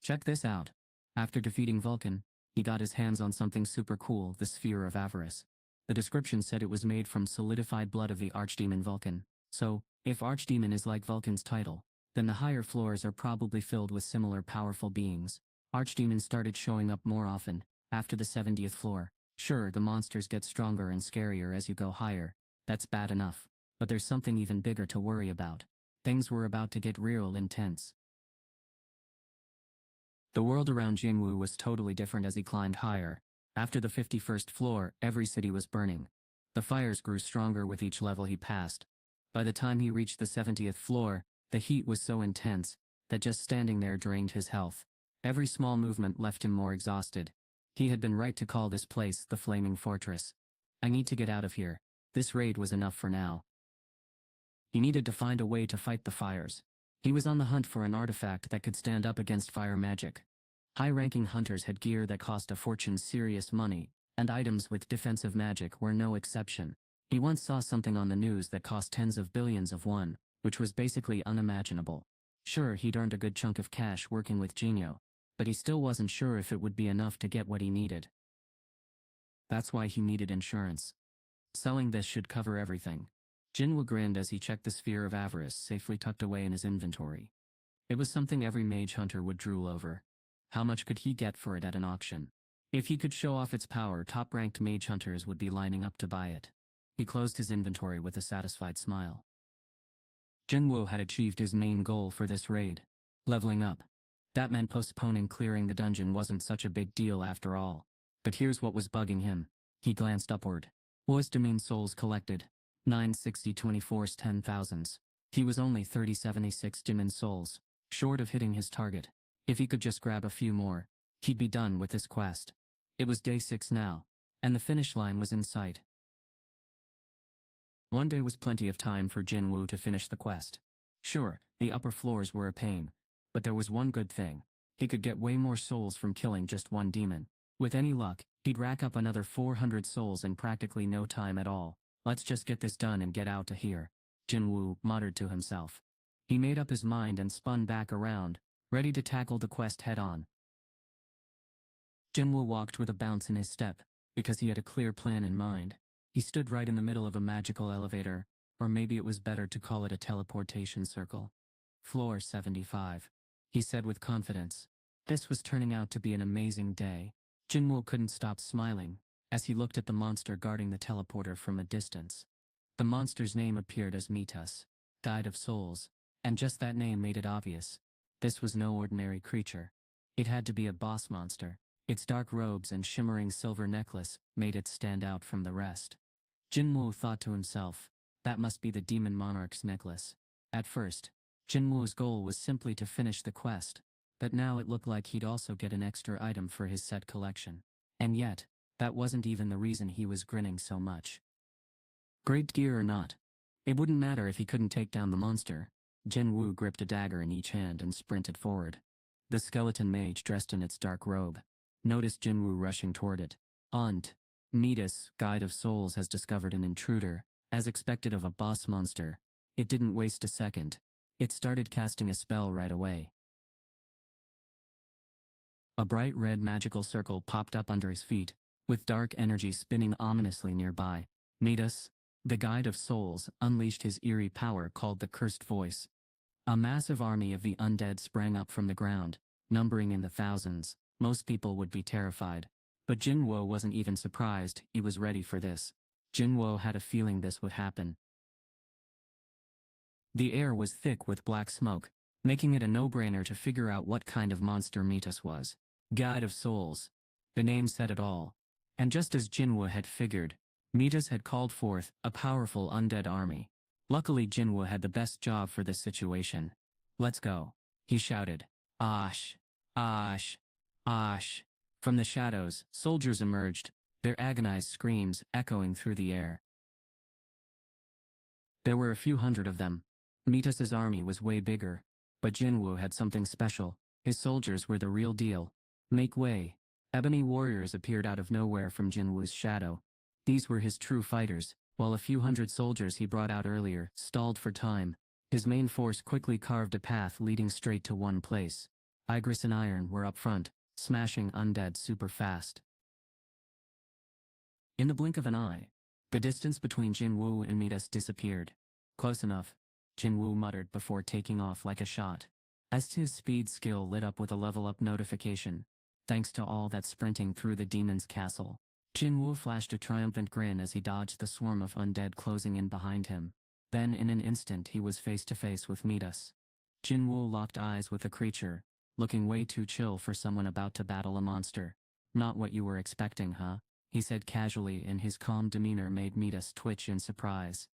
Check this out. After defeating Vulcan, he got his hands on something super cool, the Sphere of Avarice. The description said it was made from solidified blood of the archdemon Vulcan. So, if archdemon is like Vulcan's title, then the higher floors are probably filled with similar powerful beings. Archdemons started showing up more often, after the 70th floor. Sure, the monsters get stronger and scarier as you go higher. That's bad enough. But there's something even bigger to worry about. Things were about to get real intense. The world around Jin-Woo was totally different as he climbed higher. After the 51st floor, every city was burning. The fires grew stronger with each level he passed. By the time he reached the 70th floor, the heat was so intense that just standing there drained his health. Every small movement left him more exhausted. He had been right to call this place the Flaming Fortress. I need to get out of here. This raid was enough for now. He needed to find a way to fight the fires. He was on the hunt for an artifact that could stand up against fire magic. High-ranking hunters had gear that cost a fortune, serious money, and items with defensive magic were no exception. He once saw something on the news that cost tens of billions of won, which was basically unimaginable. Sure, he'd earned a good chunk of cash working with Jinyo, but he still wasn't sure if it would be enough to get what he needed. That's why he needed insurance. Selling this should cover everything. Jin-Woo grinned as he checked the Sphere of Avarice safely tucked away in his inventory. It was something every mage hunter would drool over. How much could he get for it at an auction? If he could show off its power, top-ranked mage hunters would be lining up to buy it. He closed his inventory with a satisfied smile. Jin-Woo had achieved his main goal for this raid, leveling up. That meant postponing clearing the dungeon wasn't such a big deal after all. But here's what was bugging him. He glanced upward. Demon souls collected. 960 24's 10,000s. He was only 3076 demon souls, short of hitting his target. If he could just grab a few more, he'd be done with this quest. It was day 6 now, and the finish line was in sight. One day was plenty of time for Jin-Woo to finish the quest. Sure, the upper floors were a pain, but there was one good thing. He could get way more souls from killing just one demon. With any luck, he'd rack up another 400 souls in practically no time at all. Let's just get this done and get out of here, Jin-Woo muttered to himself. He made up his mind and spun back around, ready to tackle the quest head-on. Jin-Woo walked with a bounce in his step, because he had a clear plan in mind. He stood right in the middle of a magical elevator, or maybe it was better to call it a teleportation circle. Floor 75. He said with confidence. This was turning out to be an amazing day. Jin-Woo couldn't stop smiling, as he looked at the monster guarding the teleporter from a distance. The monster's name appeared as Mitas, Guide of Souls, and just that name made it obvious. This was no ordinary creature. It had to be a boss monster. Its dark robes and shimmering silver necklace made it stand out from the rest. Jin-Woo thought to himself, that must be the Demon Monarch's necklace. At first, Jin-Woo's goal was simply to finish the quest, but now it looked like he'd also get an extra item for his set collection. And yet, that wasn't even the reason he was grinning so much. Great gear or not, it wouldn't matter if he couldn't take down the monster. Jin-Woo gripped a dagger in each hand and sprinted forward. The skeleton mage dressed in its dark robe noticed Jin-Woo rushing toward it. Midas, Guide of Souls, has discovered an intruder. As expected of a boss monster, it didn't waste a second. It started casting a spell right away. A bright red magical circle popped up under his feet, with dark energy spinning ominously nearby. Midas, the Guide of Souls, unleashed his eerie power called the Cursed Voice. A massive army of the undead sprang up from the ground, numbering in the thousands. Most people would be terrified. But Jin-Woo wasn't even surprised. He was ready for this. Jin-Woo had a feeling this would happen. The air was thick with black smoke, making it a no-brainer to figure out what kind of monster Mitas was. Guide of Souls. The name said it all. And just as Jin-Woo had figured, Mitas had called forth a powerful undead army. Luckily Jin-Woo had the best job for this situation. Let's go, he shouted. Osh! Osh! Osh! From the shadows, soldiers emerged, their agonized screams echoing through the air. There were a few hundred of them. Mitas's army was way bigger, but Jin-Woo had something special. His soldiers were the real deal. Make way. Ebony warriors appeared out of nowhere from Jin-Woo's shadow. These were his true fighters, while a few hundred soldiers he brought out earlier stalled for time. His main force quickly carved a path leading straight to one place. Igris and Iron were up front, smashing undead super fast. In the blink of an eye, the distance between Jin-Woo and Midas disappeared. Close enough, Jin-Woo muttered before taking off like a shot. As his speed skill lit up with a level-up notification, thanks to all that sprinting through the demon's castle. Jin-Woo flashed a triumphant grin as he dodged the swarm of undead closing in behind him. Then in an instant he was face to face with Midas. Jin-Woo locked eyes with the creature, looking way too chill for someone about to battle a monster. Not what you were expecting, huh? He said casually, and his calm demeanor made Midas twitch in surprise.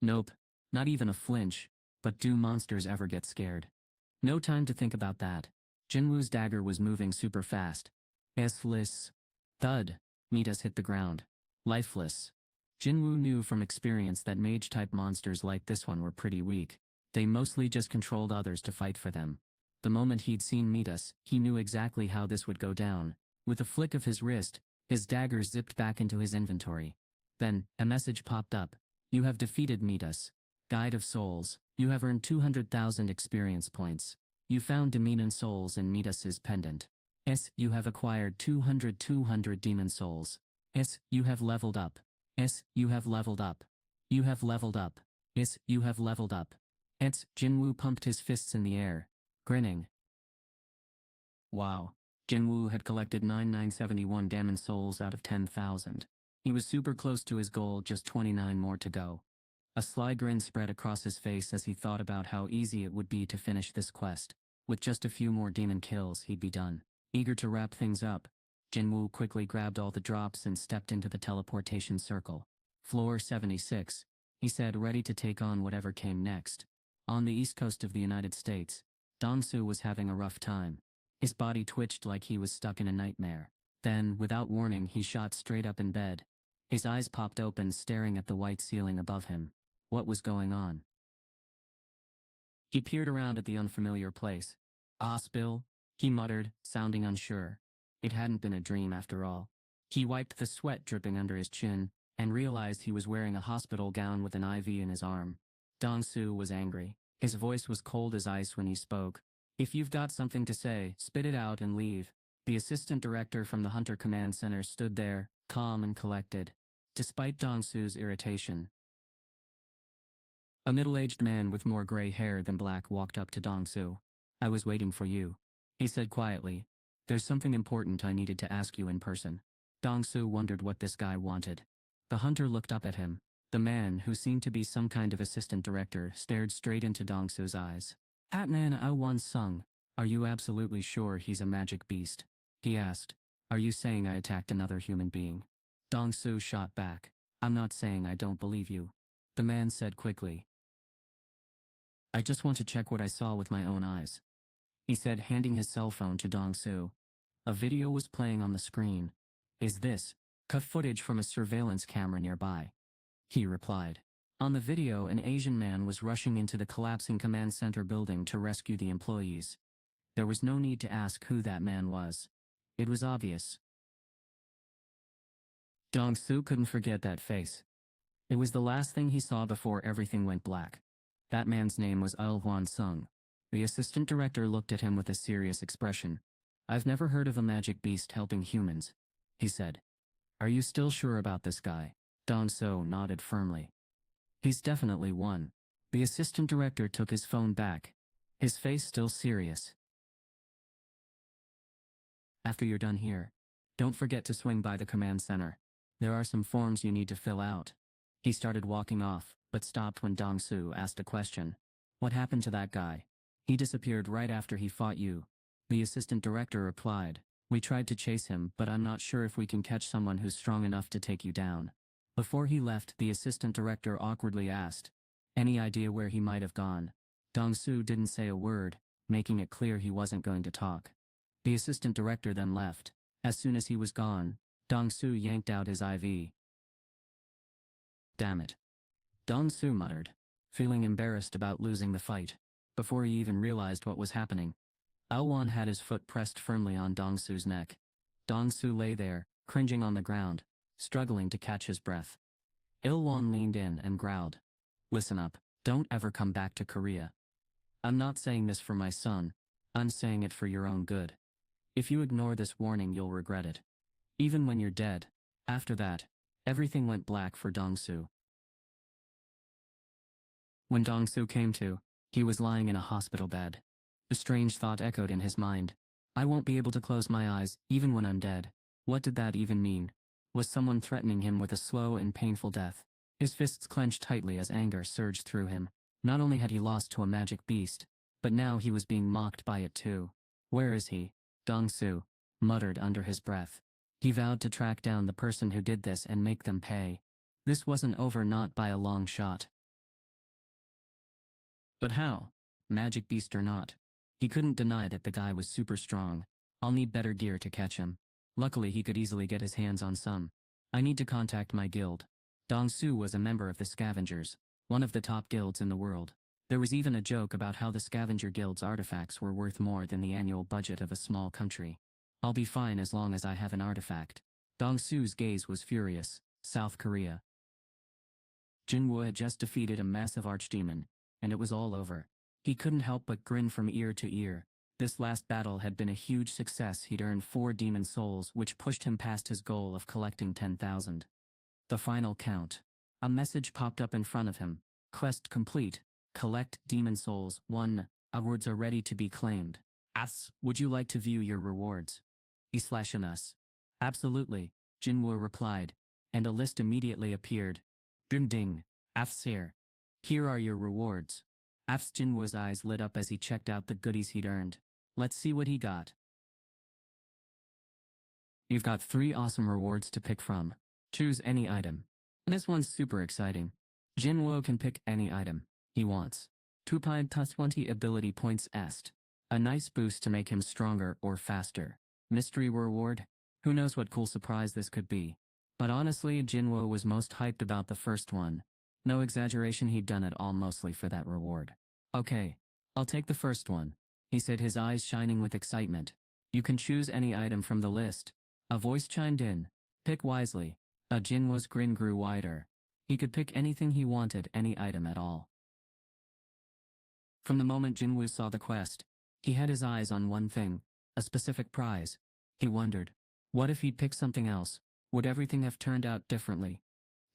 Nope, not even a flinch, but do monsters ever get scared? No time to think about that. Jin-Woo's dagger was moving super fast. S-less. Thud. Midas hit the ground. Lifeless. Jin-Woo knew from experience that mage-type monsters like this one were pretty weak. They mostly just controlled others to fight for them. The moment he'd seen Midas, he knew exactly how this would go down. With a flick of his wrist, his dagger zipped back into his inventory. Then, a message popped up. You have defeated Midas, Guide of Souls. You have earned 200,000 experience points. You found Demon Souls in Midas's pendant. You have acquired 200 Demon Souls. You have leveled up. You have leveled up. You have leveled up. You have leveled up. Jin-Woo pumped his fists in the air, grinning. Wow. Jin-Woo had collected 9,971 Demon Souls out of 10,000. He was super close to his goal, just 29 more to go. A sly grin spread across his face as he thought about how easy it would be to finish this quest. With just a few more demon kills, he'd be done. Eager to wrap things up, Jin-Woo quickly grabbed all the drops and stepped into the teleportation circle. Floor 76, he said, ready to take on whatever came next. On the east coast of the United States, Dong-soo was having a rough time. His body twitched like he was stuck in a nightmare. Then, without warning, he shot straight up in bed. His eyes popped open, staring at the white ceiling above him. What was going on? He peered around at the unfamiliar place. Ah, Spill, he muttered, sounding unsure. It hadn't been a dream after all. He wiped the sweat dripping under his chin, and realized he was wearing a hospital gown with an IV in his arm. Dong-soo was angry. His voice was cold as ice when he spoke. If you've got something to say, spit it out and leave. The assistant director from the Hunter Command Center stood there, calm and collected. Despite Dong-soo's irritation, a middle-aged man with more gray hair than black walked up to Dong-soo. I was waiting for you, he said quietly. There's something important I needed to ask you in person. Dong-soo wondered what this guy wanted. The hunter looked up at him. The man, who seemed to be some kind of assistant director, stared straight into Dong-soo's eyes. Atman Ao-won-sung, are you absolutely sure he's a magic beast? He asked. Are you saying I attacked another human being? Dong-soo shot back. I'm not saying I don't believe you, the man said quickly. I just want to check what I saw with my own eyes, he said, handing his cell phone to Dong-soo. A video was playing on the screen. Is this footage from a surveillance camera nearby? He replied. On the video, an Asian man was rushing into the collapsing command center building to rescue the employees. There was no need to ask who that man was. It was obvious. Dong-soo couldn't forget that face. It was the last thing he saw before everything went black. That man's name was Ao-won-sung. The assistant director looked at him with a serious expression. I've never heard of a magic beast helping humans, he said. Are you still sure about this guy? Dong-soo nodded firmly. He's definitely one. The assistant director took his phone back, his face still serious. After you're done here, don't forget to swing by the command center. There are some forms you need to fill out. He started walking off, but stopped when Dong-soo asked a question. What happened to that guy? He disappeared right after he fought you. The assistant director replied. We tried to chase him, but I'm not sure if we can catch someone who's strong enough to take you down. Before he left, the assistant director awkwardly asked, any idea where he might have gone? Dong-soo didn't say a word, making it clear he wasn't going to talk. The assistant director then left. As soon as he was gone, Dong-soo yanked out his IV. Damn it, Dong-soo muttered, feeling embarrassed about losing the fight. Before he even realized what was happening, Ao-won had his foot pressed firmly on Dong-soo's neck. Dong-soo lay there, cringing on the ground, struggling to catch his breath. Il-won leaned in and growled. Listen up, don't ever come back to Korea. I'm not saying this for my son. I'm saying it for your own good. If you ignore this warning, you'll regret it. Even when you're dead. After that, everything went black for Dong-soo. When Dong-soo came to, he was lying in a hospital bed. A strange thought echoed in his mind. I won't be able to close my eyes, even when I'm dead. What did that even mean? Was someone threatening him with a slow and painful death? His fists clenched tightly as anger surged through him. Not only had he lost to a magic beast, but now he was being mocked by it too. Where is he? Dong-soo muttered under his breath. He vowed to track down the person who did this and make them pay. This wasn't over, not by a long shot. But how? Magic beast or not? He couldn't deny that the guy was super strong. I'll need better gear to catch him. Luckily he could easily get his hands on some. I need to contact my guild. Dong-soo was a member of the Scavengers, one of the top guilds in the world. There was even a joke about how the Scavenger Guild's artifacts were worth more than the annual budget of a small country. I'll be fine as long as I have an artifact. Dong-soo's gaze was furious. South Korea. Jin-Woo had just defeated a massive archdemon, and it was all over. He couldn't help but grin from ear to ear. This last battle had been a huge success. He'd earned 4 demon souls, which pushed him past his goal of collecting 10,000. The final count. A message popped up in front of him. Quest complete. Collect demon souls. 1. Awards are ready to be claimed. As, would you like to view your rewards? /us. Absolutely, Jin-Woo replied, and a list immediately appeared. Ding ding. Afsir. Here are your rewards. Jin-Woo's eyes lit up as he checked out the goodies he'd earned. Let's see what he got. You've got 3 awesome rewards to pick from. Choose any item. This one's super exciting. Jin-Woo can pick any item he wants. 2+20 ability points est. A nice boost to make him stronger or faster. Mystery reward? Who knows what cool surprise this could be. But honestly, Jin-Woo was most hyped about the first one. No exaggeration, he'd done it all mostly for that reward. Okay, I'll take the first one, he said, his eyes shining with excitement. You can choose any item from the list. A voice chimed in. Pick wisely. Jin-Woo's grin grew wider. He could pick anything he wanted, any item at all. From the moment Jin-Woo saw the quest, he had his eyes on one thing, a specific prize. He wondered, what if he'd picked something else? Would everything have turned out differently?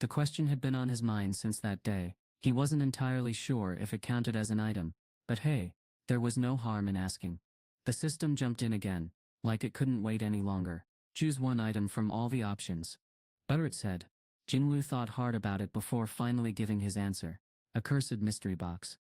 The question had been on his mind since that day. He wasn't entirely sure if it counted as an item, but hey, there was no harm in asking. The system jumped in again, like it couldn't wait any longer. Choose one item from all the options. Butter, it said. Jin-Woo thought hard about it before finally giving his answer. A cursed mystery box.